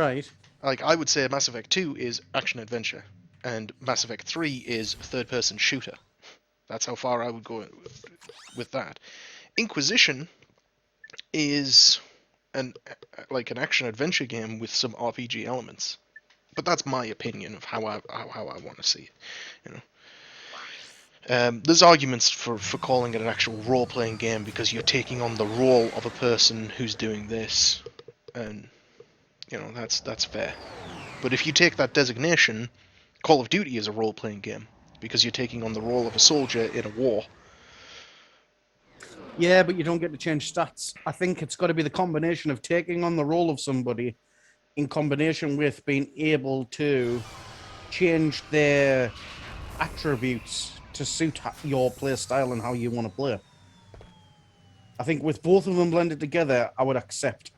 Right. Like, I would say Mass Effect 2 is action-adventure, and Mass Effect 3 is third-person shooter. That's how far I would go with that. Inquisition is an action-adventure game with some RPG elements. But that's my opinion of how I want to see it. You know, there's arguments for calling it an actual role-playing game because you're taking on the role of a person who's doing this, and you know that's fair. But if you take that designation, Call of Duty is a role-playing game because you're taking on the role of a soldier in a war. Yeah, but you don't get to change stats. I think it's got to be the combination of taking on the role of somebody in combination with being able to change their attributes to suit your play style and how you want to play. I think with both of them blended together, I would accept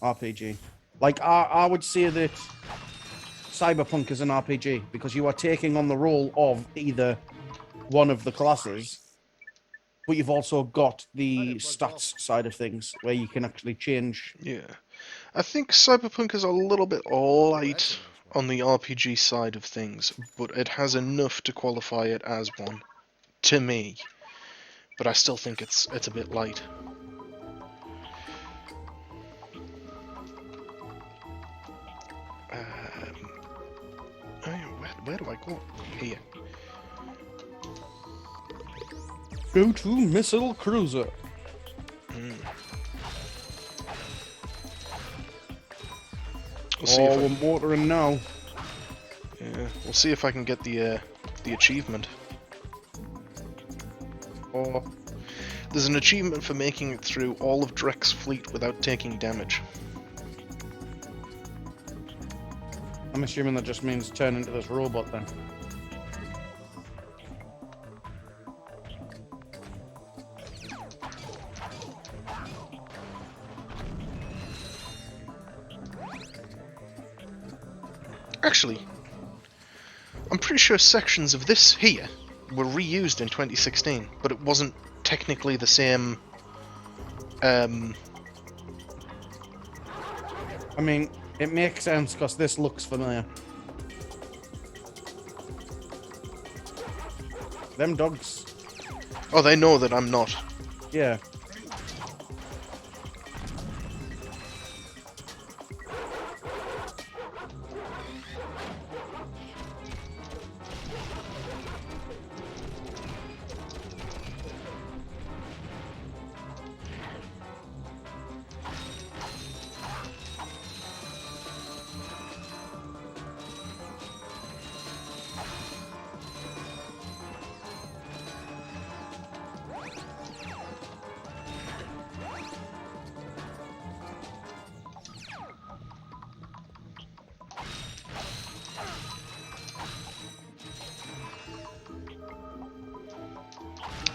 RPG. Like, I would say that Cyberpunk is an RPG because you are taking on the role of either one of the classes, but you've also got the stats side of things where you can actually change. Yeah. I think Cyberpunk is a little bit light on the RPG side of things, but it has enough to qualify it as one, to me. But I still think it's a bit light. Oh yeah, where do I go? Here. Go to missile cruiser. We'll see if we're watering now. Yeah, we'll see if I can get the achievement. Oh, There's an achievement for making it through all of Drek's fleet without taking damage. I'm assuming that just means turn into this robot then. Actually, I'm pretty sure sections of this here were reused in 2016, but it wasn't technically the same. I mean, it makes sense because this looks familiar. Them dogs. Oh, they know that I'm not. Yeah.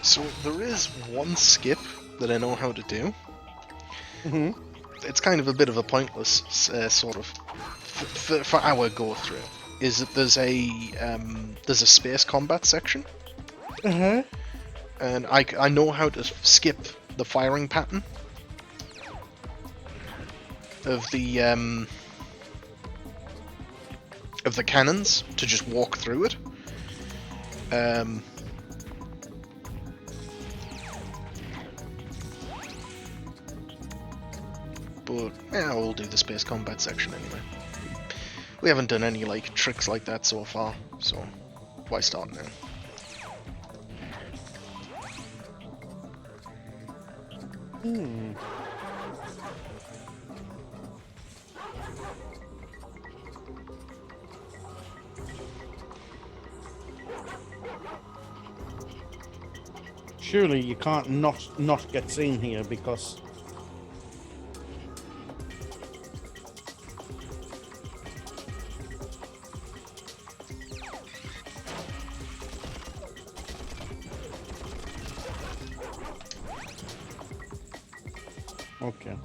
So there is one skip that I know how to do. Mm-hmm. It's kind of a bit of a pointless sort of for our go through. Is that there's a space combat section, Uh-huh. and I know how to skip the firing pattern of the cannons to just walk through it. But yeah, we'll do the space combat section anyway. We haven't done any like tricks like that so far, so why start now? Surely you can't not get seen here because okay.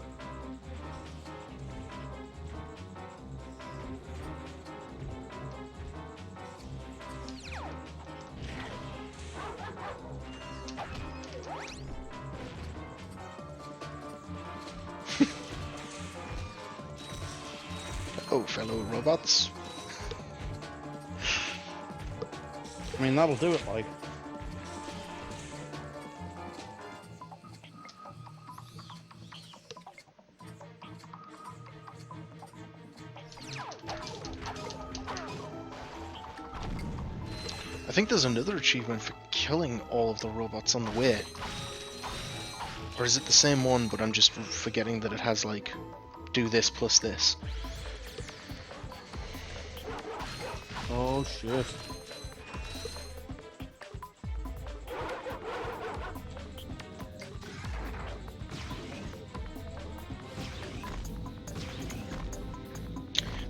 Hello, fellow robots. I mean, that'll do it, like. I think there's another achievement for killing all of the robots on the way. Or is it the same one, but I'm just forgetting that it has, like, do this plus this. Oh, shit.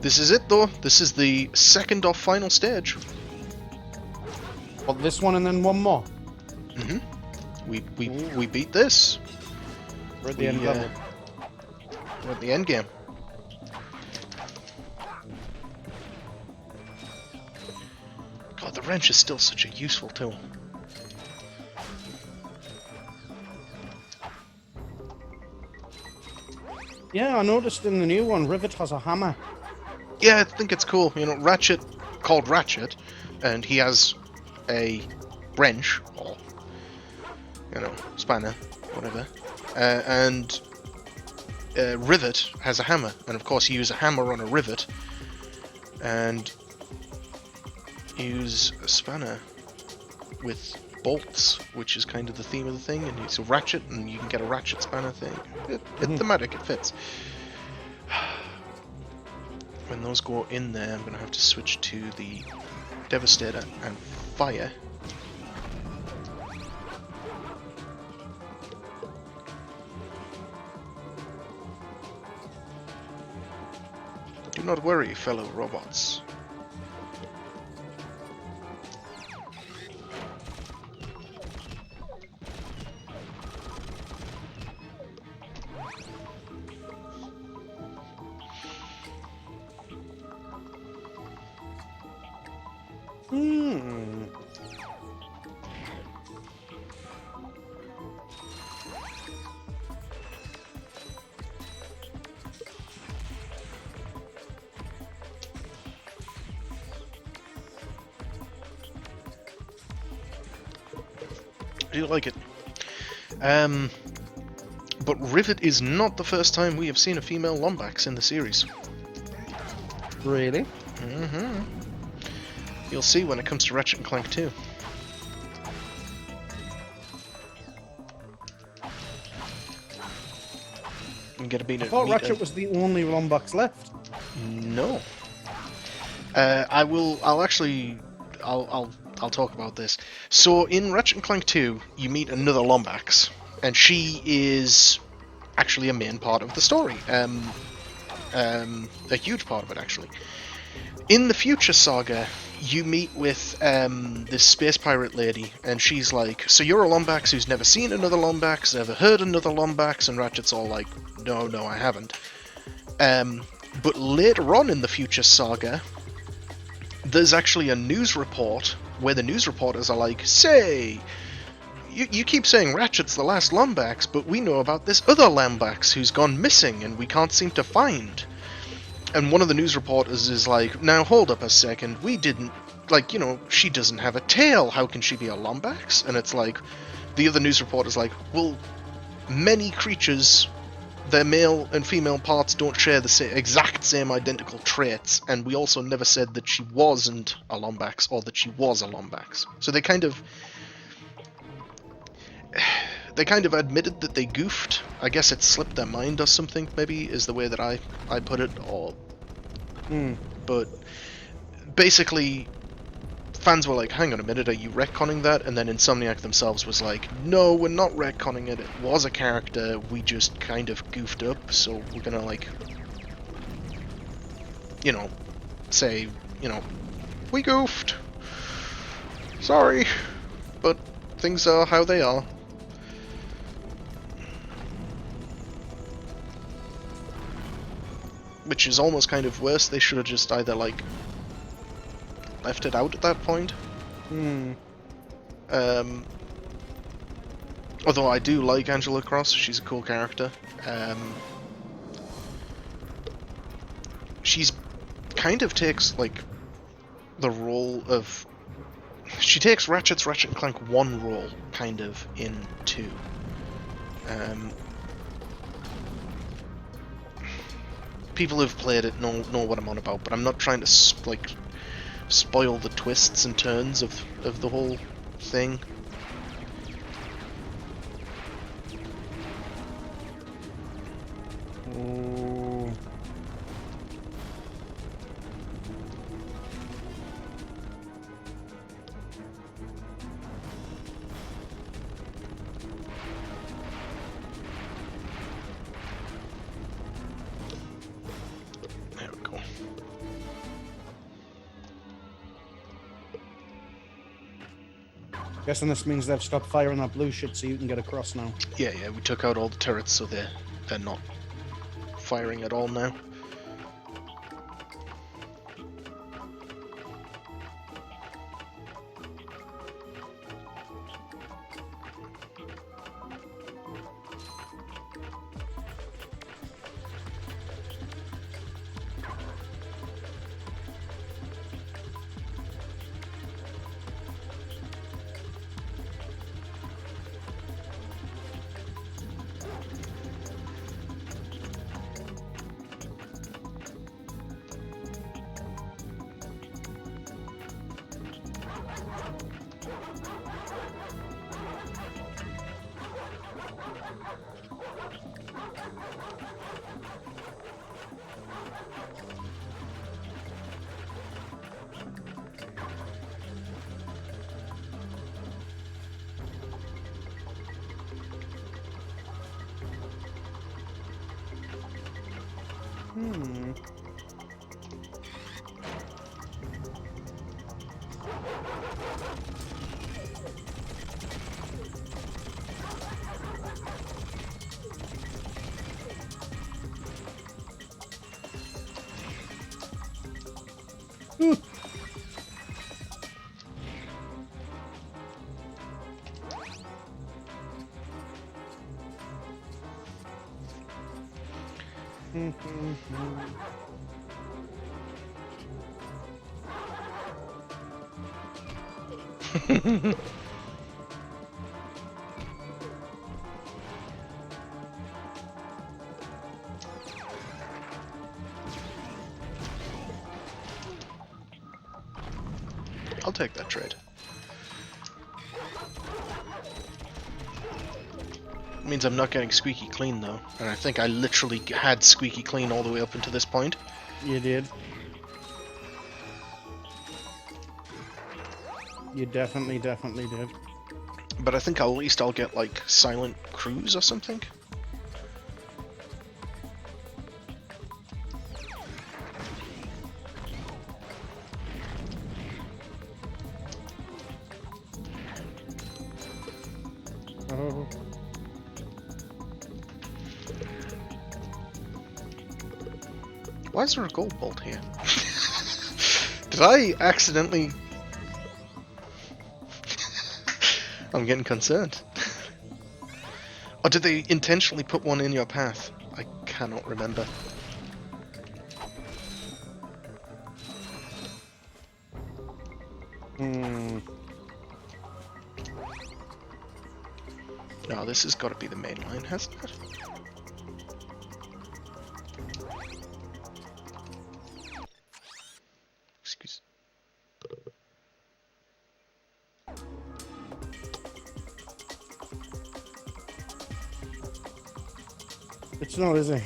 This is it, though. This is the second or final stage. What, this one and then one more? Mm-hmm. We beat this. We're at the end level. We're at the end game. God, the wrench is still such a useful tool. Yeah, I noticed in the new one, Rivet has a hammer. Yeah, I think it's cool. You know, Ratchet, called Ratchet, and he has a wrench, or, you know, spanner, whatever. And Rivet has a hammer, and of course you use a hammer on a rivet, and use a spanner with bolts, which is kind of the theme of the thing, and it's a ratchet, and you can get a ratchet spanner thing. It's thematic, it fits. When those go in there, I'm going to have to switch to the Devastator and Fire. Do not worry, fellow robots. I do like it. But Rivet is not the first time we have seen a female Lombax in the series. Really? Mm-hmm. You'll see when it comes to Ratchet and Clank 2. I'm gonna be. I thought Ratchet was the only Lombax left. No. I'll talk about this. So in Ratchet and Clank 2, you meet another Lombax, and she is actually a main part of the story. A huge part of it, actually. In the Future Saga, you meet with this space pirate lady, and she's like, so you're a Lombax who's never seen another Lombax, never heard another Lombax, and Ratchet's all like, no, I haven't. But later on in the Future Saga, there's actually a news report where the news reporters are like, say, you keep saying Ratchet's the last Lombax, but we know about this other Lombax who's gone missing and we can't seem to find. And one of the news reporters is like, now hold up a second, we didn't, like, you know, she doesn't have a tail, how can she be a Lombax? And it's like, the other news reporter's like, well, many creatures, their male and female parts don't share the exact same identical traits, and we also never said that she wasn't a Lombax, or that she was a Lombax. So they kind of admitted that they goofed. I guess it slipped their mind or something, maybe, is the way that I put it, or... But basically, fans were like, hang on a minute, are you retconning that? And then Insomniac themselves was like, no, we're not retconning it, it was a character, we just kind of goofed up, so we're gonna, like, you know, say, you know, we goofed. Sorry, but things are how they are. Which is almost kind of worse. They should have just either, like, left it out at that point. Although I do like Angela Cross, she's a cool character. She's kind of takes, like, the role of... She takes Ratchet's Ratchet Clank 1 role, kind of, in 2. People who've played it know what I'm on about, but I'm not trying to, like, spoil the twists and turns of the whole thing. Oh. There we go. Guessing this means they've stopped firing that blue shit so you can get across now. Yeah, we took out all the turrets, so they're not firing at all now. I'll take that trade. Means I'm not getting squeaky clean though, and I think I literally had squeaky clean all the way up until this point. You did. You definitely did. But I think at least I'll get like silent cruise or something. Oh. Why is there a gold bolt here? Did I accidentally... I'm getting concerned. Or did they intentionally put one in your path? I cannot remember. No, this has got to be the main line, hasn't it? Excuse. It's not, is it?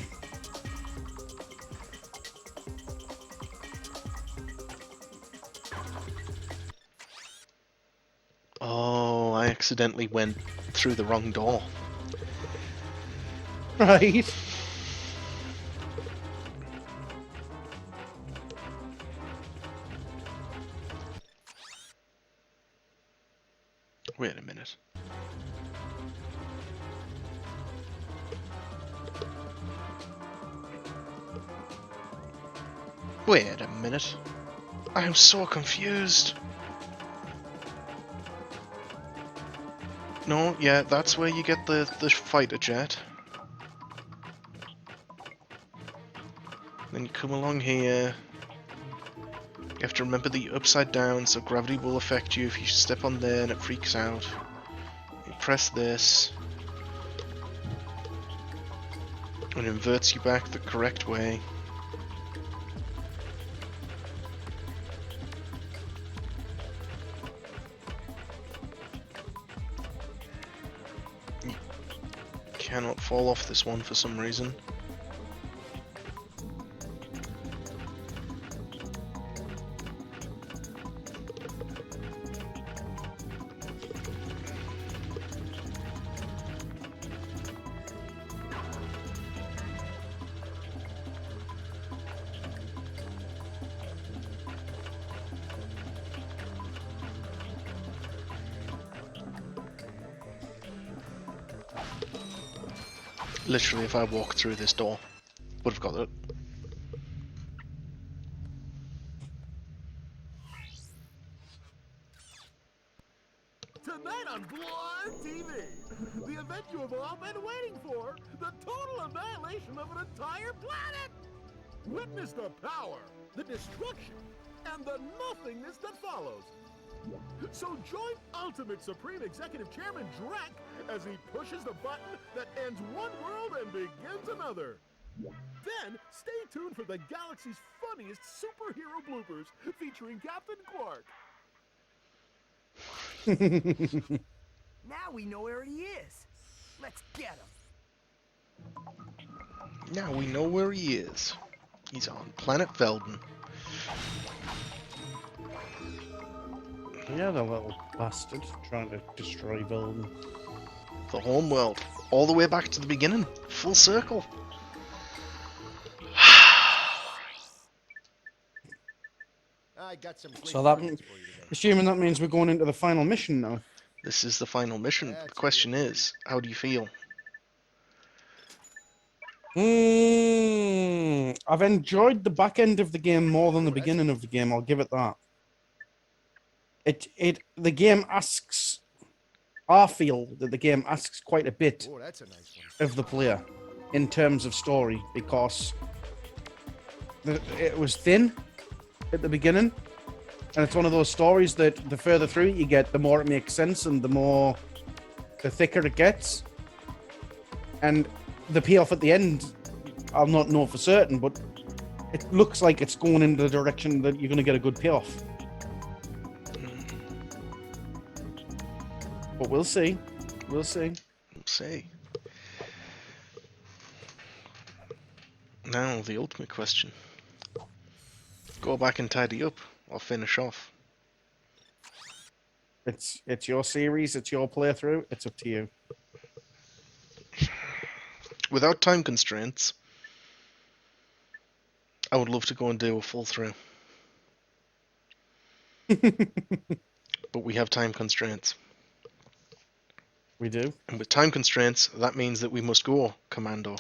Oh, I accidentally went through the wrong door. Right. Wait a minute. Wait a minute. I am so confused. No, yeah, that's where you get the fighter jet. Then you come along here, have to remember that you're upside down, so gravity will affect you if you step on there and it freaks out. You press this, and it inverts you back the correct way. You cannot fall off this one for some reason. Literally, if I walked through this door, would have got it. Tonight on Blind TV, the event you have all been waiting for, the total annihilation of an entire planet! Witness the power, the destruction, and the nothingness that follows. So join Ultimate Supreme Executive Chairman Drek as he pushes the button that ends one world and begins another. Then, stay tuned for the galaxy's funniest superhero bloopers featuring Captain Quark. Now we know where he is. Let's get him. Now we know where he is. He's on planet Veldin. Yeah, the little bastard trying to destroy Veldin. The home world. All the way back to the beginning. Full circle. I got some So that, assuming that means we're going into the final mission now. This is the final mission. The question is, how do you feel? I've enjoyed the back end of the game more than the beginning of the game. I'll give it that. The game asks. I feel that the game asks quite a bit Oh, that's a nice one. of the player in terms of story because it was thin at the beginning, and it's one of those stories that the further through you get, the more it makes sense, and the thicker it gets, and the payoff at the end, I'll not know for certain, but it looks like it's going in the direction that you're going to get a good payoff. But we'll see. We'll see. We'll see. Now, the ultimate question. Go back and tidy up, or finish off. It's your series, it's your playthrough, it's up to you. Without time constraints, I would love to go and do a full through. But we have time constraints. We do. And with time constraints, that means that we must go commando.